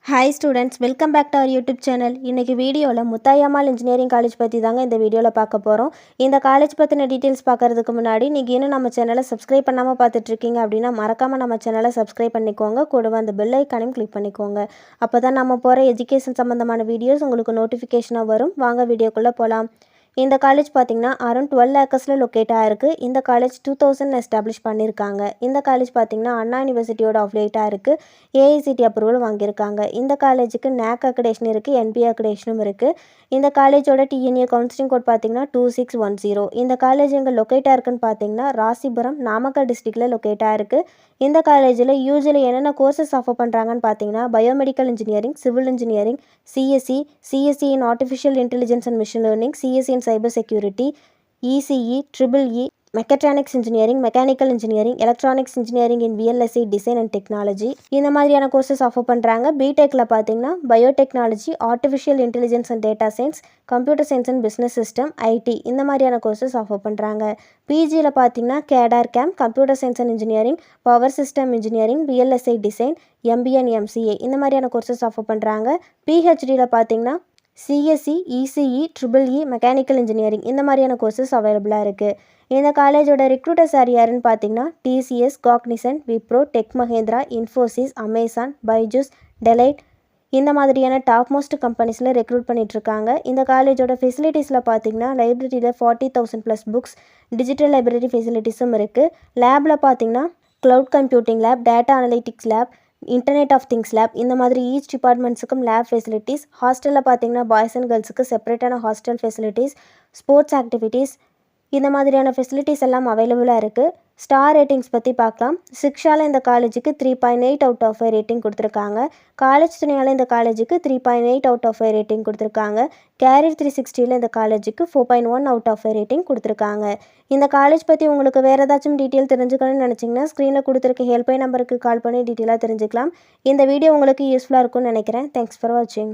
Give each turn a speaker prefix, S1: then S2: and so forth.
S1: Hi students, welcome back to our YouTube channel. இன்றைக்கி வீடியோவில் Muthayammal engineering college பற்றி தாங்க இந்த வீடியோவில் பார்க்க போகிறோம். இந்த காலேஜ் பற்றின டீட்டெயில்ஸ் பார்க்குறதுக்கு முன்னாடி நீங்கள் இன்னும் நம்ம சேனலை சப்ஸ்கிரைப் பண்ணாமல் பார்த்துட்ருக்கீங்க அப்படின்னா மறக்காமல் நம்ம சேனலை சப்ஸ்கிரைப் பண்ணிக்கோங்க. கூடவே அந்த பெல் ஐக்கானையும் கிளிக் பண்ணிக்கோங்க. அப்போ தான் நம்ம போகிற எஜுகேஷன் சம்மந்தமான வீடியோஸ் உங்களுக்கு நோட்டிஃபிகேஷனாக வரும். வாங்க வீடியோக்குள்ளே போகலாம். இந்த காலேஜ் பார்த்திங்கன்னா அரௌண்ட் 12 ஏக்கர்ஸில் லொக்கேட் ஆகிருக்கு. இந்த காலேஜ் 2000 எஸ்டாப்ளிஷ் பண்ணியிருக்காங்க. இந்த காலேஜ் பார்த்திங்கன்னா அண்ணா யூனிவர்சிட்டியோட அஃபிலியேட்டாக இருக்குது. ஏஐசிடி அப்ரூவல் வாங்கியிருக்காங்க. இந்த காலேஜுக்கு NAC அக்ரிடேஷன் இருக்குது, NBA அக்ரிடேஷனும் இருக்குது. இந்த காலேஜோட டிஎன்ஏ கவுன்சிலிங் கோட் பார்த்திங்கன்னா 2610. இந்த காலேஜ் எங்கே லொக்கேட்டாக இருக்குன்னு பார்த்திங்கன்னா ராசிபுரம், நாமக்கல் டிஸ்ட்ரிக்டில் லொக்கேட்டாக இருக்குது. இந்த காலேஜில் யூஜியில் என்னென்ன கோர்சஸ் ஆஃபர் பண்ணுறாங்கன்னு பார்த்தீங்கன்னா biomedical engineering, civil engineering, CSE in artificial intelligence and machine learning, CSE in cyber security, ECE, EEE, mechatronics engineering, mechanical engineering, electronics engineering in VLSI design and technology, இந்த மாதிரியான கோர்சஸ் ஆஃபர் பண்ணுறாங்க. பிடெக்கில் பார்த்தீங்கன்னா biotechnology, artificial intelligence and data science, computer science and business system, IT, இந்த மாதிரியான courses offer பண்ணுறாங்க. பிஜியில் பார்த்தீங்கன்னா கேடார் CAM, computer science and engineering, power system engineering, VLSI design, MBA and MCA, இந்த மாதிரியான கோர்சஸ் ஆஃபர் பண்ணுறாங்க. பிஹெச்டியில் பார்த்தீங்கன்னா CSE, ECE, EEE, mechanical engineering, இந்த மாதிரியான கோர்சஸ் அவைலபிளாக இருக்குது. இந்த காலேஜோட ரெக்ரூட்டர்ஸ் யாருன்னு பார்த்தீங்கன்னா TCS, Cognizant, Wipro, tech Mahindra, Infosys, Amazon, Byju's, delight, இந்த மாதிரியான டாப் மோஸ்ட் கம்பெனிஸில் ரெக்ரூட் பண்ணிகிட்ருக்காங்க. இந்த காலேஜோட ஃபெசிலிட்டிஸில் பார்த்தீங்கன்னா லைப்ரரியில் 40,000+ புக்ஸ், டிஜிட்டல் லைப்ரரி ஃபெசிலிட்டிஸும் இருக்குது. லேபில் பார்த்தீங்கன்னா cloud computing lab, data analytics lab, internet of things lab, இந்த மாதிரி ஈச் டிபார்ட்மெண்ட்ஸுக்கும் லேப் ஃபெசிலிட்டிஸ். ஹாஸ்டலில் பார்த்தீங்கன்னா பாய்ஸ் அண்ட் கேர்ள்ஸுக்கு செப்பரேட்டான ஹாஸ்டல் ஃபெசிலிட்டிஸ், ஸ்போர்ட்ஸ் ஆக்டிவிட்டீஸ், இந்த மாதிரியான ஃபெசிலிட்டிஸ் எல்லாம் அவைலபிளாக இருக்குது. ஸ்டார் ரேட்டிங்ஸ் பற்றி பார்க்கலாம். சிக்ஷாவில் இந்த காலேஜுக்கு 3.8 அவுட் ஆஃப் 5 ரேட்டிங் கொடுத்துருக்காங்க. காலேஜ் துணையால் இந்த காலேஜுக்கு 3.8 அவுட் ஆஃப் 5 ரேட்டிங் கொடுத்துருக்காங்க. கேரியர் 360 இந்த காலேஜுக்கு 4.1 அவுட் ஆஃப் 5 ரேட்டிங் கொடுத்துருக்காங்க. இந்த காலேஜ் பற்றி உங்களுக்கு வேறு ஏதாச்சும் டீட்டெயில் தெரிஞ்சுக்கணும்னு நினச்சிங்கன்னா ஸ்க்ரீனில் கொடுத்துருக்க ஹெல்ப்லைன் நம்பருக்கு கால் பண்ணி டீட்டெயிலாக தெரிஞ்சுக்கலாம். இந்த வீடியோ உங்களுக்கு யூஸ்ஃபுல்லாக இருக்கும்னு நினைக்கிறேன். தேங்க்ஸ் ஃபார் வாட்சிங்.